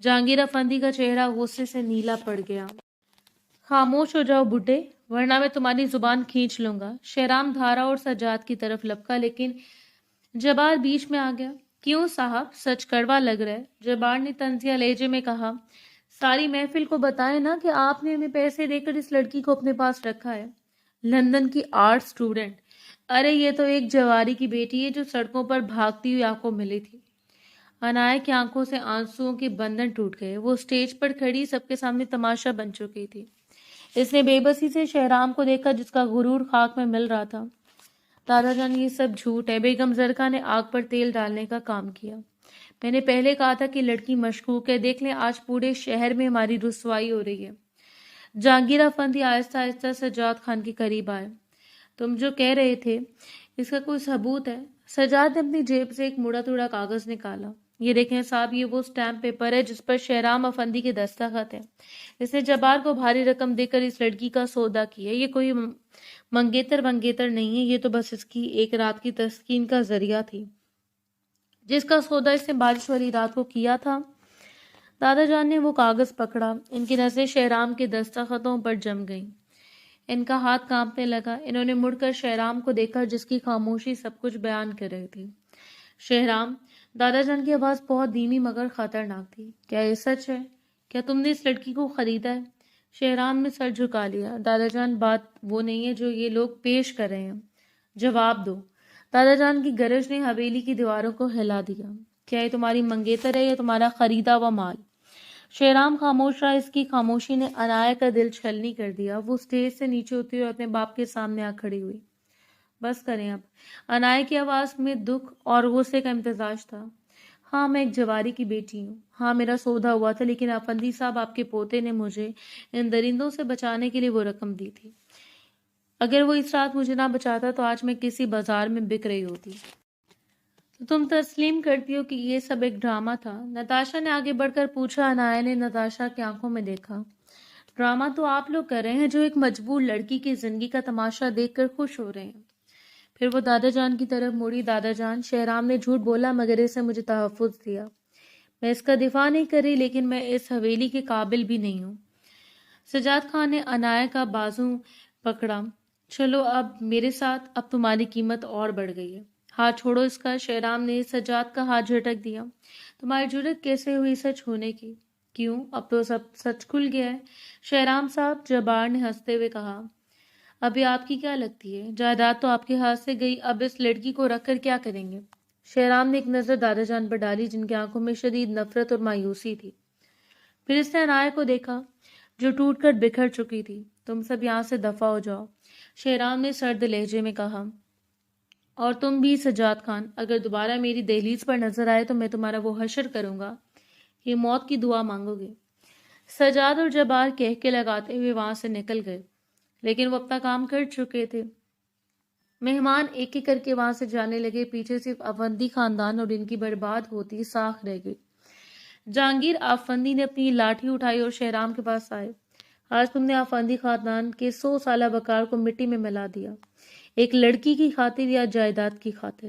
Speaker 1: جہانگیر افندی کا چہرہ غصے سے نیلا پڑ گیا۔ خاموش ہو جاؤ بڈھے، ورنہ میں تمہاری زبان کھینچ لوں گا۔ شہرام دھارا اور سجاد کی طرف لپکا، لیکن جبار بیچ میں آ گیا۔ کیوں صاحب، سچ کڑوا لگ رہا ہے، جبار نے طنزیہ لہجے میں کہا۔ ساری محفل کو بتائیں نا کہ آپ نے ہمیں پیسے دے کر اس لڑکی کو اپنے پاس رکھا ہے، لندن کی آرٹ اسٹوڈنٹ۔ ارے یہ تو ایک جواری کی بیٹی ہے جو سڑکوں پر بھاگتی ہوئی آپ کو ملی تھی۔ انایا کی آنکھوں سے آنسوؤں کے بندھن ٹوٹ گئے۔ وہ اسٹیج پر کھڑی سب کے سامنے تماشا بن چکی تھی۔ اس نے بے بسی سے شہرام کو دیکھا جس کا غرور خاک میں مل رہا تھا۔ دادا جان، یہ سب جھوٹ ہے۔ بیگم زرکا نے آگ پر تیل ڈالنے کا کام کیا۔ میں نے پہلے کہا تھا کہ لڑکی مشکوک ہے، دیکھ لیں آج پورے شہر میں ہماری رسوائی ہو رہی ہے۔ جہانگیر افندی آہستہ آہستہ سجاد خان کے قریب آئے۔ تم جو کہہ رہے تھے اس کا کوئی ثبوت ہے؟ سجاد نے اپنی جیب سے ایک مڑا توڑا کاغذ نکالا۔ یہ دیکھیں صاحب، یہ وہ اسٹیمپ پیپر ہے جس پر شہرام افندی کے دستخط ہے۔ اس نے جبار کو بھاری رقم دے کر اس لڑکی کا سودا کیا۔ یہ کوئی منگیتر نہیں ہے، یہ تو بس اس کی ایک رات کی تسکین کا ذریعہ تھی جس کا سودا اس نے بارش والی رات کو کیا تھا۔ دادا جان نے وہ کاغذ پکڑا۔ ان کی نظریں شہرام کے دستخطوں پر جم گئیں۔ ان کا ہاتھ کانپنے لگا۔ انہوں نے مڑ کر شہرام کو دیکھا جس کی خاموشی سب کچھ بیان کر رہی تھی۔ شہرام، دادا جان کی آواز بہت دھیمی مگر خطرناک تھی، کیا یہ سچ ہے؟ کیا تم نے اس لڑکی کو خریدا ہے؟ شہرام نے سر جھکا لیا۔ دادا جان، بات وہ نہیں ہے جو یہ لوگ پیش کر رہے ہیں، جواب دو۔ دادا جان کی گرج نے حویلی کی دیواروں کو ہلا دیا۔ کیا یہ تمہاری منگیتر ہے یا تمہارا خریدا ہوا مال؟ شہرام خاموش رہا۔ اس کی خاموشی نے عنایا کا دل چھلنی کر دیا۔ وہ اسٹیج سے نیچے اتری اور اپنے باپ کے سامنے آ کھڑی ہوئی۔ بس کریں اب۔ عنایا کی آواز میں دکھ اور غصے کا امتزاج تھا۔ ہاں، میں ایک جواری کی بیٹی ہوں۔ ہاں، میرا سودا ہوا تھا، لیکن افندی صاحب آپ کے پوتے نے مجھے ان درندوں سے بچانے کے لیے وہ رقم دی تھی۔ اگر وہ اس رات مجھے نہ بچاتا تو آج میں کسی بازار میں بک رہی ہوتی۔ تو تم تسلیم کرتی ہو کہ یہ سب ایک ڈرامہ تھا؟ نتاشا نے آگے بڑھ کر پوچھا۔ عنایا نے نتاشا کی آنکھوں میں دیکھا۔ ڈرامہ تو آپ لوگ کر رہے ہیں جو ایک مجبور لڑکی کی زندگی کا تماشا دیکھ کر خوش ہو رہے ہیں۔ پھر وہ دادا جان کی طرف مڑی۔ دادا جان، شہرام نے جھوٹ بولا مگر اسے مجھے تحفظ دیا۔ میں اس کا دفاع نہیں کر رہی، لیکن میں اس حویلی کے قابل بھی نہیں ہوں۔ سجاد خان نے عنایا کا بازو پکڑا۔ چلو اب میرے ساتھ، اب تمہاری قیمت اور بڑھ گئی ہے۔ ہاتھ چھوڑو اس کا۔ شہرام نے سجاد کا ہاتھ جھٹک دیا۔ تمہاری جرت کیسے ہوئی سچ ہونے کی؟ کیوں، اب تو سب سچ کھل گیا ہے۔ شہرام صاحب، جبار نے ہنستے ہوئے کہا، ابھی آپ کی کیا لگتی ہے؟ جائیداد تو آپ کے ہاتھ سے گئی، اب اس لڑکی کو رکھ کر کیا کریں گے؟ شہرام نے ایک نظر دادا جان پر ڈالی جن کی آنکھوں میں شدید نفرت اور مایوسی تھی۔ پھر اس نے عنایا کو دیکھا جو ٹوٹ کر بکھر چکی تھی۔ تم سب یہاں سے دفع ہو جاؤ، شہرام نے سرد لہجے میں کہا۔ اور تم بھی سجاد خان، اگر دوبارہ میری دہلیز پر نظر آئے تو میں تمہارا وہ حشر کروں گا کہ موت کی دعا مانگو گے۔ سجاد اور جبار کہہ کے لگاتے ہوئے وہاں سے نکل گئے، لیکن وہ اپنا کام کر چکے تھے۔ مہمان ایک ایک کر کے وہاں سے جانے لگے، پیچھے صرف افندی خاندان اور ان کی برباد ہوتی ساکھ رہ گئی۔ جہانگیر آفندی نے اپنی لاٹھی اٹھائی اور شہرام کے پاس آئے۔ آج تم نے آفندی خاندان کے 100 سالہ وقار کو مٹی میں ملا دیا، ایک لڑکی کی خاطر یا جائیداد کی خاطر؟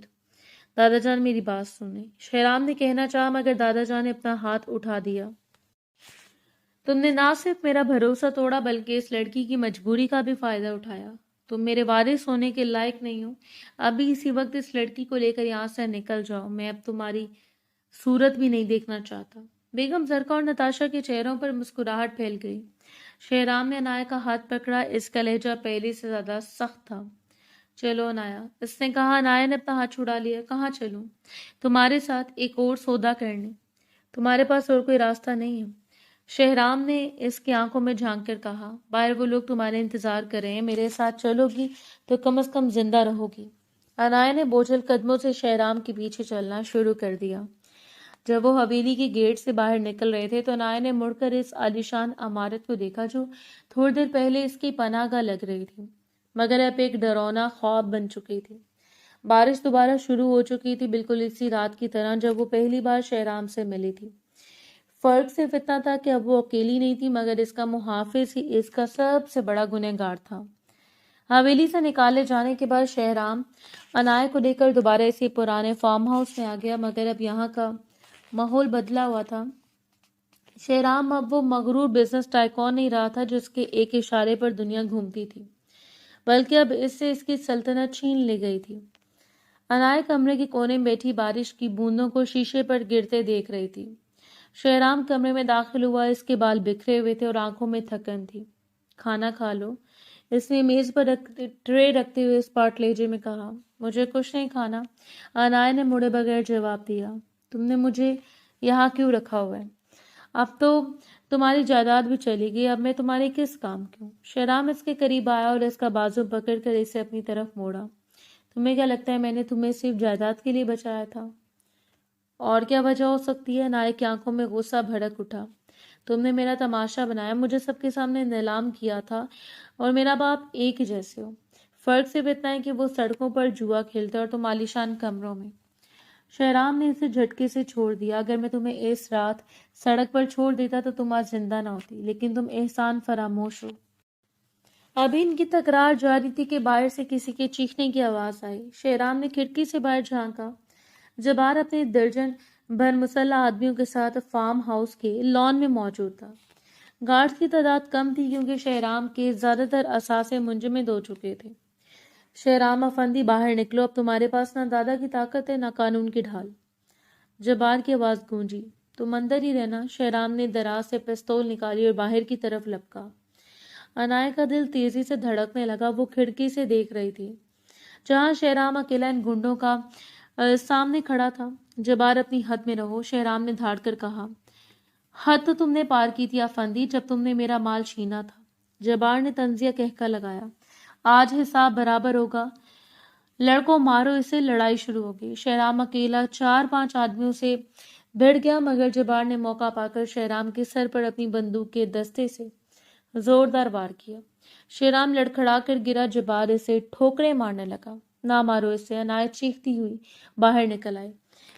Speaker 1: دادا جان میری بات سنیں، شہرام نے کہنا چاہا مگر دادا جان نے اپنا ہاتھ اٹھا دیا۔ تم نے نہ صرف میرا بھروسہ توڑا بلکہ اس لڑکی کی مجبوری کا بھی فائدہ اٹھایا۔ تم میرے وارث ہونے کے لائق نہیں ہو۔ ابھی اسی وقت اس لڑکی کو لے کر یہاں سے نکل جاؤ، میں اب تمہاری صورت بھی نہیں دیکھنا چاہتا۔ بیگم زرقا اور نتاشا کے چہروں پر مسکراہٹ پھیل گئی۔ شہرام نے عنایا کا ہاتھ پکڑا، اس کا لہجہ پہلے سے زیادہ سخت تھا۔ چلو عنایا، اس نے کہا۔ عنایا نے اپنا ہاتھ چھڑا لیا۔ کہاں چلوں؟ تمہارے ساتھ ایک اور سودا کرنے۔ تمہارے پاس اور کوئی راستہ نہیں ہے؟ شہرام نے اس کی آنکھوں میں جھانک کر کہا، باہر وہ لوگ تمہارے انتظار کر رہے ہیں، میرے ساتھ چلو گی تو کم از کم زندہ رہو گی۔ عنایا نے بوجھل قدموں سے شہرام کے پیچھے چلنا شروع کر دیا۔ جب وہ حویلی کے گیٹ سے باہر نکل رہے تھے تو عنایا نے مڑ کر اس عالیشان عمارت کو دیکھا جو تھوڑی دیر پہلے اس کی پناہ گاہ لگ رہی تھی مگر اب ایک ڈراونا خواب بن چکی تھی۔ بارش دوبارہ شروع ہو چکی تھی، بالکل اسی رات کی طرح جب وہ پہلی بار شہرام سے ملی تھی۔ فرق صرف اتنا تھا کہ اب وہ اکیلی نہیں تھی مگر اس کا محافظ ہی اس کا سب سے بڑا گنہگار تھا۔ حویلی سے نکالے جانے کے بعد شہرام عنایا کو لے کر دوبارہ اسی پرانے فارم ہاؤس میں آ گیا مگر اب یہاں کا ماحول بدلا ہوا تھا۔ شہرام اب وہ مغرور بزنس ٹائکون نہیں رہا تھا جو اس کے ایک اشارے پر دنیا گھومتی تھی، بلکہ اب اس سے اس کی سلطنت چھین لی گئی تھی۔ عنایا کمرے کے کونے میں بیٹھی بارش کی بوندوں کو شیشے پر گرتے دیکھ رہی تھی۔ شہرام کمرے میں داخل ہوا، اس کے بال بکھرے ہوئے تھے اور آنکھوں میں تھکن تھی۔ کھانا کھا لو، اس نے میز پر ٹرے رکھتے ہوئے اس پاٹ لہجے میں کہا۔ مجھے کچھ نہیں کھانا، عنایا نے مڑے بغیر جواب دیا۔ تم نے مجھے یہاں کیوں رکھا ہوا ہے؟ اب تو تمہاری جائیداد بھی چلی گئی، اب میں تمہارے کس کام کی ہوں؟ شہرام اس کے قریب آیا اور اس کا بازو پکڑ کر اسے اپنی طرف موڑا۔ تمہیں کیا لگتا ہے میں نے تمہیں صرف جائیداد کے لیے بچایا تھا؟ اور کیا وجہ ہو سکتی ہے؟ عنایا کی آنکھوں میں غصہ بھڑک اٹھا۔ تم نے میرا تماشا بنایا، مجھے سب کے سامنے نیلام کیا تھا اور میرا باپ ایک ہی جیسے ہو۔ فرق صرف اتنا ہے کہ وہ سڑکوں پر جوا کھیلتا ہے اور تم عالیشان کمروں میں۔ شہرام نے اسے جھٹکے سے چھوڑ دیا۔ اگر میں تمہیں اس رات سڑک پر چھوڑ دیتا تو تم آج زندہ نہ ہوتی، لیکن تم احسان فراموش ہو۔ ابھی ان کی تکرار جاری تھی کہ باہر سے کسی کے چیخنے کی آواز آئی۔ شہرام نے کھڑکی سے باہر جھانکا۔ جبار اپنے درجن بھر مسلح آدمیوں کے ساتھ فارم ہاؤس کے لان میں موجود تھا۔ گارڈز کی تعداد کم تھی کیونکہ شہرام کے زیادہ تر اثاثے منجمد ہو چکے تھے۔ شہرام افندی، باہر نکلو، اب تمہارے پاس نہ دادا کی طاقت ہے نہ قانون کی ڈھال۔ جبار کی آواز گونجی۔ تم اندر ہی رہنا۔ شہرام نے دراز سے پستول نکالی اور باہر کی طرف لپکا۔ عنایا کا دل تیزی سے دھڑکنے لگا، وہ کھڑکی سے دیکھ رہی تھی جہاں شہرام اکیلا ان گنڈوں کا سامنے کھڑا تھا۔ جبار اپنی حد میں رہو، شہرام نے دھاڑ کر کہا۔ حد تو تم نے پار کی تھی افندی جب تم نے میرا مال چھینا تھا۔ جبار نے طنزیہ کہہ کر لگایا۔ آج حساب برابر ہوگا، لڑکوں مارو اسے۔ لڑائی شروع ہو گئی۔ شہرام اکیلا 4-5 آدمیوں سے بھڑ گیا، مگر جبار نے موقع پا کر شہرام کے سر پر اپنی بندوق کے دستے سے زوردار وار کیا۔ شہرام لڑکھڑا کر گرا، جبار اسے ٹھوکریں مارنے لگا۔ نہ مارو اسے، عنایت چیختی ہوئی باہر نکل آئی۔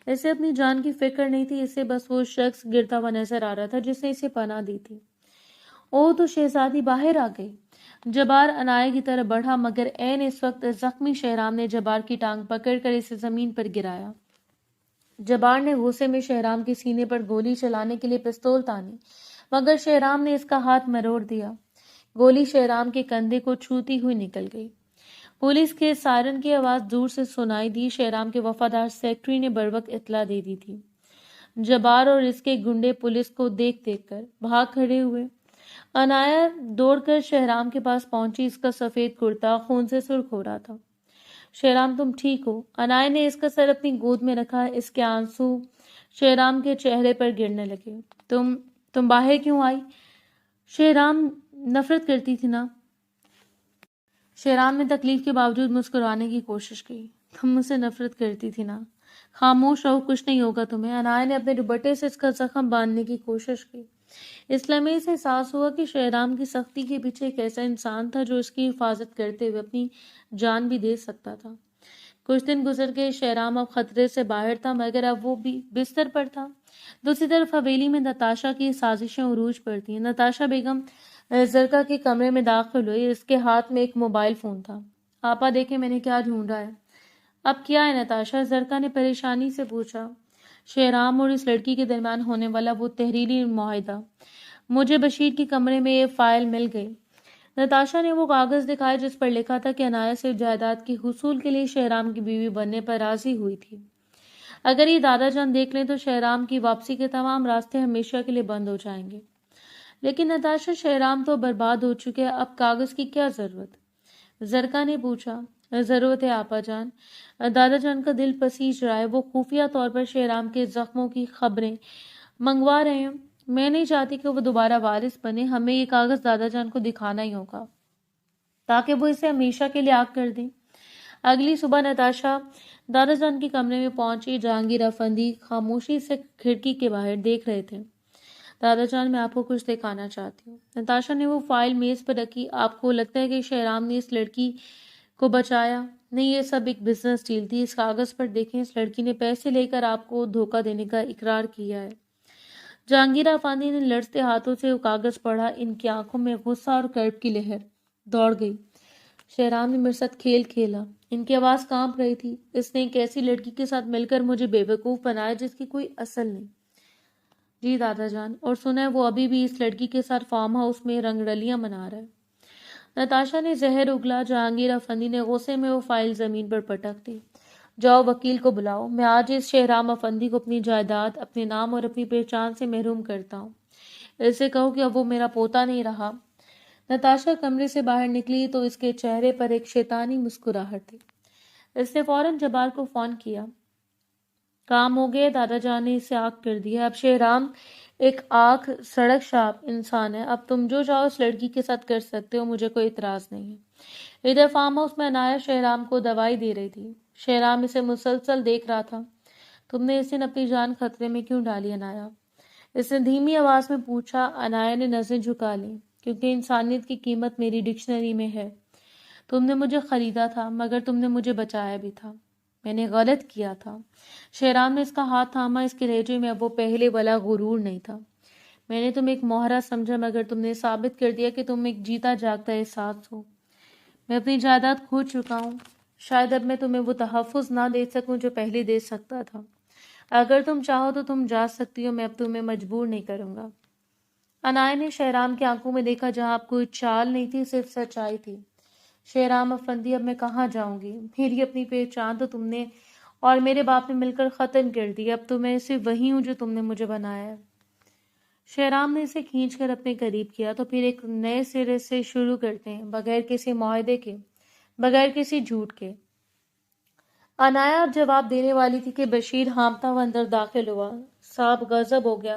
Speaker 1: اسے اپنی جان کی فکر نہیں تھی، اسے بس وہ شخص گرتا ہوا نظر آ رہا تھا جس نے اسے پناہ دی تھی۔ او تو شہزادی باہر آ گئی۔ جبار عنایت کی طرف بڑھا، مگر عین اس وقت زخمی شہرام نے جبار کی ٹانگ پکڑ کر اسے زمین پر گرایا۔ جبار نے غصے میں شہرام کے سینے پر گولی چلانے کے لیے پستول تانی، مگر شہرام نے اس کا ہاتھ مروڑ دیا۔ گولی شہرام کے کندھے کو چھوتی ہوئی نکل گئی۔ پولیس کے سائرن کی آواز دور سے سنائی دی۔ شہرام کے وفادار سیکرٹری نے بروقت اطلاع دے دی تھی۔ جبار اور اس کے گنڈے پولیس کو دیکھ دیکھ کر بھاگ کھڑے ہوئے۔ عنایت دوڑ کر شہرام کے پاس پہنچی، اس کا سفید کرتا خون سے سرخ ہو رہا تھا۔ شہرام تم ٹھیک ہو؟ عنایت نے اس کا سر اپنی گود میں رکھا، اس کے آنسو شہرام کے چہرے پر گرنے لگے۔ تم باہر کیوں آئی؟ شہرام نفرت کرتی تھی نا؟ شہرام نے تکلیف کے باوجود مسکرانے کی کوشش کی۔ تم مجھ سے نفرت کرتی تھی نا؟ خاموش رہو، کچھ نہیں ہوگا تمہیں۔ عنایت نے اپنے دوپٹے سے اس کا زخم باندھنے کی کوشش کی۔ اس لمحے سے احساس ہوا کہ شہرام کی سختی کے پیچھے ایک ایسا انسان تھا جو اس کی حفاظت کرتے ہوئے اپنی جان بھی دے سکتا تھا۔ کچھ دن گزر گئے، شہرام اب خطرے سے باہر تھا، مگر اب وہ بھی بستر پر تھا۔ دوسری طرف حویلی میں نتاشا کی سازشیں عروج پر تھیں۔ نتاشا بیگم زرکا کے کمرے میں داخل ہوئی، اس کے ہاتھ میں ایک موبائل فون تھا۔ آپا دیکھیں میں نے کیا ڈھونڈا ہے۔ اب کیا ہے نتاشا؟ زرکا نے پریشانی سے پوچھا۔ شہرام اور اس لڑکی کے درمیان ہونے والا وہ تحریری معاہدہ۔ مجھے بشیر کے کمرے میں یہ فائل مل گئی۔ نتاشا نے وہ کاغذ دکھائے جس پر لکھا تھا کہ عنایت سے جائیداد کے حصول کے لیے شہرام کی بیوی بننے پر راضی ہوئی تھی۔ اگر یہ دادا جان دیکھ لیں تو شہرام کی واپسی کے تمام راستے ہمیشہ کے لیے بند ہو جائیں گے۔ لیکن نتاشا، شہرام تو برباد ہو چکے، اب کاغذ کی کیا ضرورت؟ زرکا نے پوچھا۔ ضرورت ہے آپا جان، دادا جان کا دل پسیج رہا ہے، وہ خفیہ طور پر شہرام کے زخموں کی خبریں منگوا رہے ہیں۔ میں نہیں چاہتی کہ وہ دوبارہ وارث بنے، ہمیں یہ کاغذ دادا جان کو دکھانا ہی ہوگا تاکہ وہ اسے ہمیشہ کے لیے آگ کر دیں۔ اگلی صبح نتاشا دادا جان کے کمرے میں پہنچی۔ جہانگیر افندی خاموشی سے کھڑکی کے باہر دیکھ رہے تھے۔ دادا جان، میں آپ کو کچھ دکھانا چاہتی ہوں۔ نتاشا نے وہ فائل میز پر رکھی۔ آپ کو لگتا ہے کہ شہرام نے اس لڑکی کو بچایا؟ نہیں، یہ سب ایک بزنس ڈیل تھی۔ اس کاغذ پر دیکھیں، اس لڑکی نے پیسے لے کر آپ کو دھوکہ دینے کا اقرار کیا ہے۔ جہانگیر افندی نے لرزتے ہاتھوں سے وہ کاغذ پڑھا۔ ان کی آنکھوں میں غصہ اور کرب کی لہر دوڑ گئی۔ شہرام نے میرے ساتھ کھیل کھیلا۔ ان کی آواز کانپ رہی تھی۔ اس نے ایک ایسی لڑکی کے ساتھ مل کر مجھے بیوقوف بنایا جس کی کوئی اصل نہیں۔ جی دادا جان، اور سنا ہے وہ ابھی بھی اس لڑکی کے ساتھ فارم ہاؤس میں رنگ رلیاں منا رہا ہے۔ نتاشا نے زہر اگلا۔ جہانگیر افندی نے غصے میں وہ فائل زمین پر پٹک دی۔ جاؤ وکیل کو بلاؤ، میں آج اس شہرام افندی کو اپنی جائیداد، اپنے نام اور اپنی پہچان سے محروم کرتا ہوں۔ اسے کہو کہ اب وہ میرا پوتا نہیں رہا۔ نتاشا کمرے سے باہر نکلی تو اس کے چہرے پر ایک شیطانی مسکراہٹ تھی۔ اس نے فوراً جبار کو فون کیا۔ کام ہو گیا، دادا جان نے اسے آگ کر دیا۔ اب شہرام ایک آنکھ سڑک شاپ انسان ہے۔ اب تم جو چاہو اس لڑکی کے ساتھ کر سکتے ہو، مجھے کوئی اعتراض نہیں ہے۔ ادھر فارم ہاؤس میں عنایت شہرام کو دوائی دے رہی تھی۔ شہرام اسے مسلسل دیکھ رہا تھا۔ تم نے اس دن اپنی جان خطرے میں کیوں ڈالی عنایت؟ اس نے دھیمی آواز میں پوچھا۔ عنایت نے نظریں جھکا لیں۔ کیونکہ انسانیت کی قیمت میری ڈکشنری میں ہے۔ تم نے مجھے خریدا تھا، مگر تم نے مجھے بچایا بھی تھا۔ میں نے غلط کیا تھا۔ شہرام نے اس کا ہاتھ تھاما۔ اس کے لہجے میں اب وہ پہلے والا غرور نہیں تھا۔ میں نے تم ایک مہرا سمجھا، مگر تم نے ثابت کر دیا کہ تم ایک جیتا جاگتا احساس ہو۔ میں اپنی جائیداد کھو چکا ہوں۔ شاید اب میں تمہیں وہ تحفظ نہ دے سکوں جو پہلے دے سکتا تھا۔ اگر تم چاہو تو تم جا سکتی ہو، میں اب تمہیں مجبور نہیں کروں گا۔ عنایت نے شہرام کی آنکھوں میں دیکھا جہاں اب کوئی چال نہیں تھی، صرف سچائی تھی۔ شہرام افندی، اب میں کہاں جاؤں گی؟ میری اپنی پہچان تو تم نے اور میرے باپ نے مل کر ختم کر دی۔ اب تو میں صرف وہی ہوں جو تم نے مجھے بنایا ہے۔ شہرام نے اسے کھینچ کر اپنے قریب کیا۔ تو پھر ایک نئے سرے سے شروع کرتے ہیں، بغیر کسی معاہدے کے، بغیر کسی جھوٹ کے۔ عنایت اب جواب دینے والی تھی کہ بشیر ہانپتا ہوا اندر داخل ہوا۔ صاحب غضب ہو گیا۔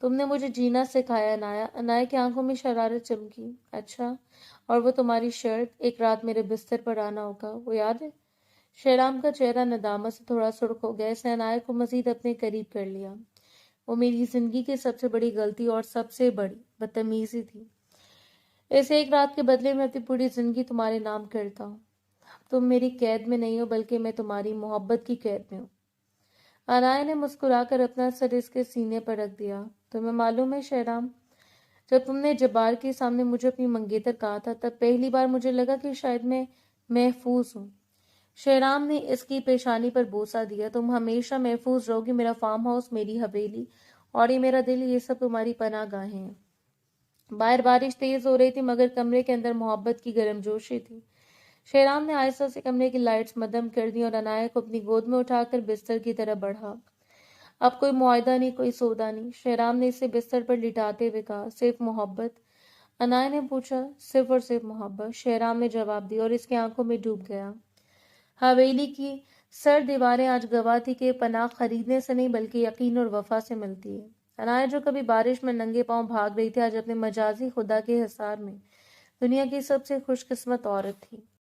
Speaker 1: تم نے مجھے جینا سکھایا انایا۔ انایا کی آنکھوں میں شرارت چمکی۔ اچھا، اور وہ تمہاری شرط ایک رات میرے بستر پر آنا ہوگا، وہ یاد ہے؟ شہرام کا چہرہ ندامت سے تھوڑا سرخ ہو گیا۔ اس نے انایا کو مزید اپنے قریب کر لیا۔ وہ میری زندگی کی سب سے بڑی غلطی اور سب سے بڑی بدتمیزی تھی۔ اس ایک رات کے بدلے میں اپنی پوری زندگی تمہارے نام کرتا ہوں۔ تم میری قید میں نہیں ہو بلکہ میں تمہاری محبت کی قید میں ہوں۔ انایا نے مسکرا کر اپنا سر اس کے سینے پر رکھ دیا۔ تمہیں معلوم ہے شہرام، جب تم نے جبار کے سامنے مجھے اپنی منگیتر کہا تھا تب پہلی بار مجھے لگا کہ شاید میں محفوظ ہوں۔ شہرام نے اس کی پیشانی پر بوسہ دیا۔ تم ہمیشہ محفوظ رہو گی، میرا فارم ہاؤس، میری حویلی اور یہ میرا دل، یہ سب تمہاری پناہ گاہیں ہیں۔ باہر بارش تیز ہو رہی تھی مگر کمرے کے اندر محبت کی گرم جوشی تھی۔ شہرام نے آہستہ سے کمرے کی لائٹس مدھم کر دی اور انایا کو اپنی گود میں اٹھا کر بستر کی طرف بڑھا۔ اب کوئی معاہدہ نہیں، کوئی سودا نہیں، شہرام نے اسے بستر پر لٹاتے ہوئے کہا۔ صرف محبت؟ انایا نے پوچھا۔ صرف اور صرف محبت، شہرام نے جواب دیا اور اس کی آنکھوں میں ڈوب گیا۔ حویلی کی سر دیواریں آج گواہ تھی کہ پناہ خریدنے سے نہیں بلکہ یقین اور وفا سے ملتی ہے۔ انایا جو کبھی بارش میں ننگے پاؤں بھاگ رہی تھی، آج اپنے مجازی خدا کے حصار میں دنیا کی سب سے خوش قسمت عورت تھی۔